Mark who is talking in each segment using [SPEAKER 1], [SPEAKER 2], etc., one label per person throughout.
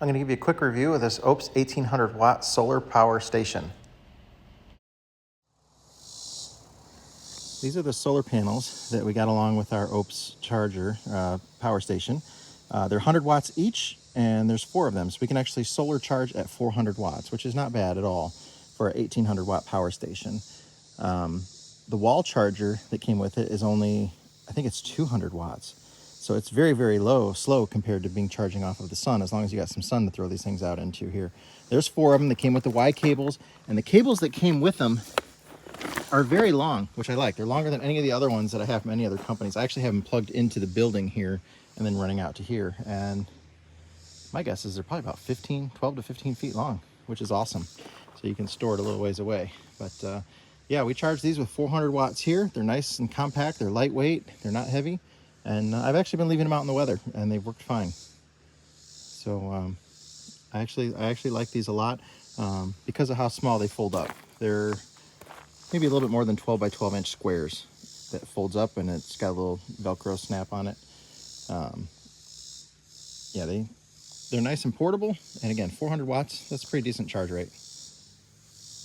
[SPEAKER 1] I'm going to give you a quick review of this Oupes 1800 watt solar power station. These are the solar panels that we got along with our Oupes charger power station. They're 100 watts each, and there's 4 of them, so we can actually solar charge at 400 watts, which is not bad at all for an 1800 watt power station. The wall charger that came with it is only, I think it's 200 watts. So it's very, very slow compared to being charging off of the sun, as long as you got some sun to throw these things out into here. There's 4 of them that came with the Y cables, and the cables that came with them are very long, which I like. They're longer than any of the other ones that I have from any other companies. I actually have them plugged into the building here and then running out to here. And my guess is they're probably about 12 to 15 feet long, which is awesome. So you can store it a little ways away. But yeah, we charge these with 400 watts here. They're nice and compact. They're lightweight. They're not heavy. And I've actually been leaving them out in the weather, and they've worked fine. So I actually like these a lot because of how small they fold up. They're maybe a little bit more than 12 by 12 inch squares that folds up, and it's got a little Velcro snap on it. Yeah, they're nice and portable. And again, 400 watts, that's a pretty decent charge rate.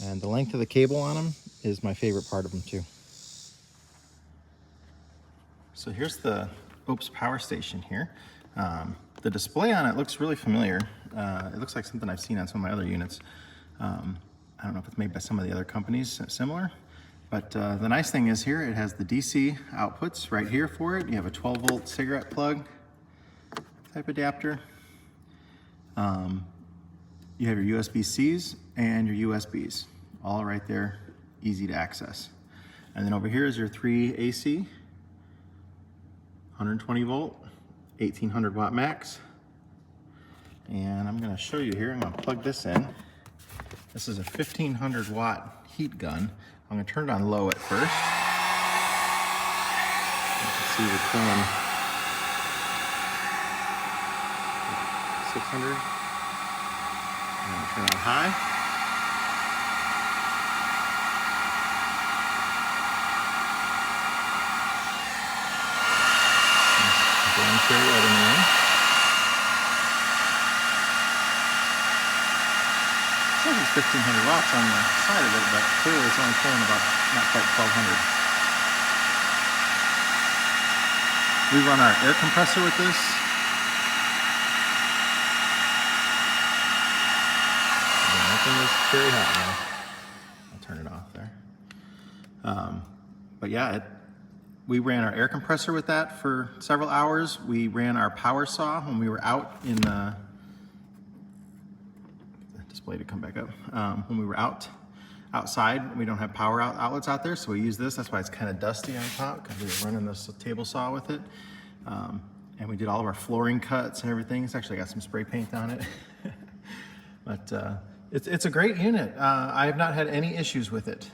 [SPEAKER 1] And the length of the cable on them is my favorite part of them too. So here's the Oupes power station here. The display on it looks really familiar. It looks like something I've seen on some of my other units. I don't know if it's made by some of the other companies similar, but the nice thing is here, it has the DC outputs right here for it. You have a 12 volt cigarette plug type adapter. You have your USB-Cs and your USBs, all right there, easy to access. And then over here is your 3 AC, 120 volt, 1800 watt max. And I'm gonna show you here, I'm gonna plug this in. This is a 1500 watt heat gun. I'm gonna turn it on low at first. You can see we're pulling 600. I'm gonna turn it on high. Right in there. It says it's 1500 watts on the side of it, but clearly it's only pulling about not quite 1200. We run our air compressor with this. Nothing is very hot now. I'll turn it off there. But yeah, we ran our air compressor with that for several hours. We ran our power saw when we were out in the display to come back up. When we were outside, we don't have power outlets out there, so we use this. That's why it's kind of dusty on top, because we were running this table saw with it. And we did all of our flooring cuts and everything. It's actually got some spray paint on it. But it's a great unit. I have not had any issues with it.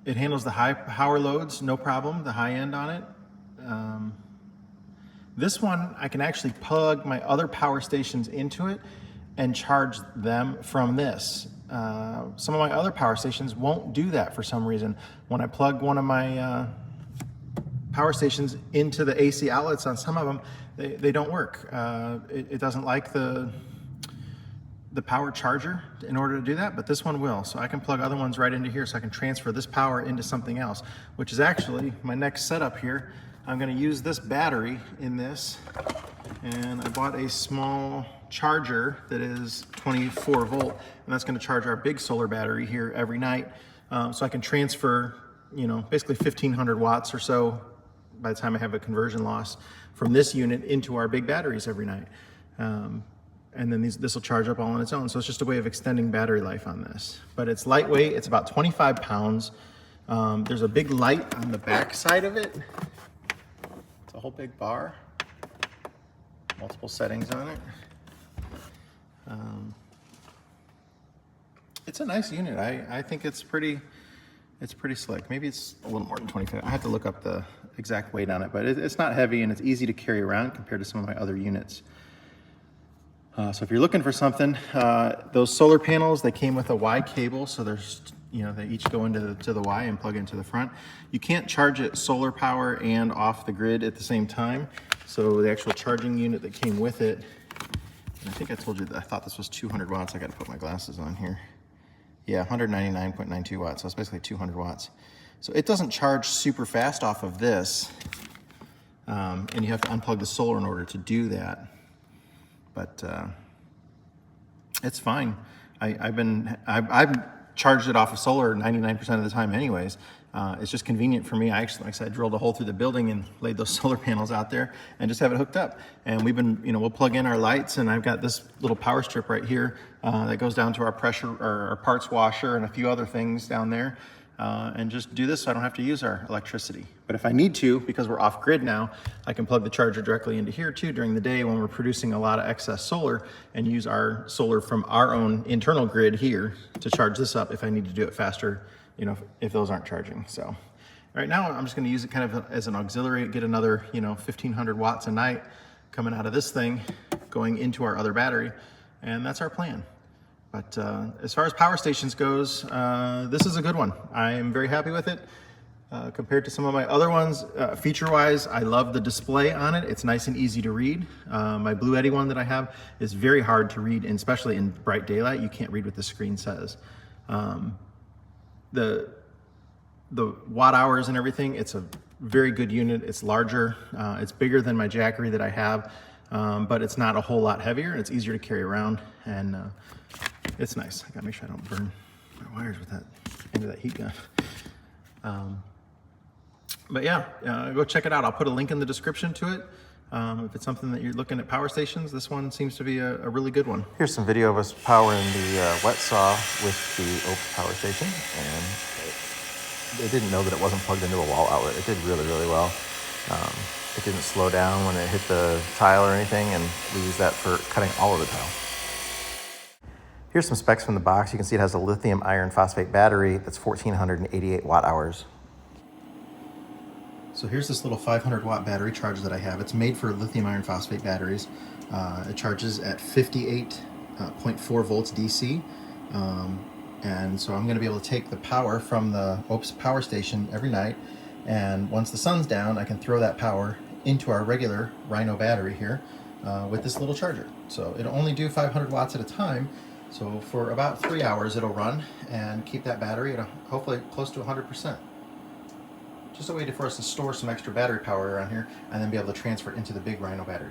[SPEAKER 1] It handles the high power loads, no problem, the high end on it. This one, I can actually plug my other power stations into it and charge them from this. Some of my other power stations won't do that for some reason. When I plug one of my power stations into the AC outlets on some of them, they don't work. It doesn't like the power charger in order to do that, but this one will. So I can plug other ones right into here, so I can transfer this power into something else, which is actually my next setup here. I'm gonna use this battery in this, and I bought a small charger that is 24 volt, and that's gonna charge our big solar battery here every night. So I can transfer, basically 1500 watts or so by the time I have a conversion loss from this unit into our big batteries every night. And then this will charge up all on its own. So it's just a way of extending battery life on this. But it's lightweight, it's about 25 pounds. There's a big light on the back side of it. It's a whole big bar, multiple settings on it. It's a nice unit. I think it's pretty slick. Maybe it's a little more than 25. I have to look up the exact weight on it, but it's not heavy, and it's easy to carry around compared to some of my other units. So if you're looking for something, those solar panels, they came with a Y cable, so there's, they each go into the Y and plug into the front. You can't charge it solar power and off the grid at the same time. So the actual charging unit that came with it I think I told you that I thought this was 200 watts. I got to put my glasses on here. Yeah, 199.92 watts, so it's basically 200 watts. So it doesn't charge super fast off of this, and you have to unplug the solar in order to do that. But it's fine. I've charged it off of solar 99% of the time anyways. It's just convenient for me. I actually, like I said, drilled a hole through the building and laid those solar panels out there and just have it hooked up. And we've been, we'll plug in our lights, and I've got this little power strip right here that goes down to our pressure or our parts washer and a few other things down there. And just do this so I don't have to use our electricity. But if I need to, because we're off grid now, I can plug the charger directly into here too during the day when we're producing a lot of excess solar, and use our solar from our own internal grid here to charge this up if I need to do it faster, if those aren't charging. So right now I'm just going to use it kind of as an auxiliary, get another 1500 watts a night coming out of this thing going into our other battery, and that's our plan. But as far as power stations goes, this is a good one. I am very happy with it compared to some of my other ones. Feature-wise, I love the display on it. It's nice and easy to read. My Blue Eddy one that I have is very hard to read, and especially in bright daylight, you can't read what the screen says. The watt hours and everything, it's a very good unit. It's larger. It's bigger than my Jackery that I have, but it's not a whole lot heavier, and it's easier to carry around, and it's nice. I gotta make sure I don't burn my wires with that end of that heat gun. But yeah, go check it out. I'll put a link in the description to it. If it's something that you're looking at power stations, this one seems to be a really good one. Here's some video of us powering the wet saw with the Oupes power station, and it didn't know that it wasn't plugged into a wall outlet. It did really, really well. It didn't slow down when it hit the tile or anything, and we use that for cutting all of the tile. Here's some specs from the box. You can see it has a lithium iron phosphate battery that's 1488 watt hours. So here's this little 500 watt battery charger that I have. It's made for lithium iron phosphate batteries. It charges at 58.4 volts DC. And so I'm going to be able to take the power from the Oupes power station every night, and once the sun's down, I can throw that power into our regular Rhino battery here with this little charger. So it'll only do 500 watts at a time. So for about 3 hours it'll run and keep that battery at hopefully close to 100%. Just a way for us to store some extra battery power around here and then be able to transfer it into the big Rhino battery.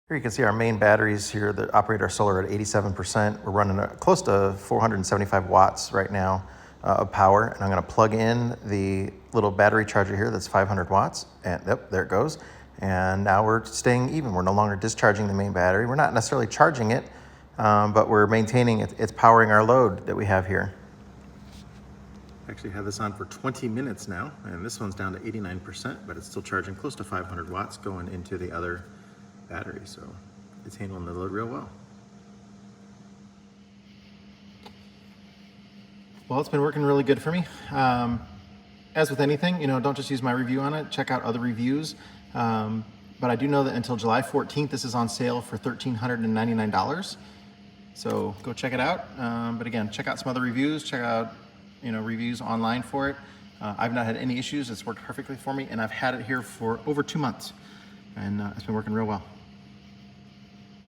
[SPEAKER 1] Here you can see our main batteries here that operate our solar at 87%. We're running close to 475 watts right now of power, and I'm going to plug in the little battery charger here that's 500 watts, and yep, there it goes. And now we're staying even. We're no longer discharging the main battery. We're not necessarily charging it, but we're maintaining it. It's powering our load that we have here. I actually have this on for 20 minutes now, and this one's down to 89%, but it's still charging close to 500 watts going into the other battery, so it's handling the load real well. Well, it's been working really good for me. As with anything, don't just use my review on it. Check out other reviews. But I do know that until July 14th, this is on sale for $1,399. So go check it out. But again, check out some other reviews. Check out reviews online for it. I've not had any issues. It's worked perfectly for me, and I've had it here for over 2 months, and it's been working real well.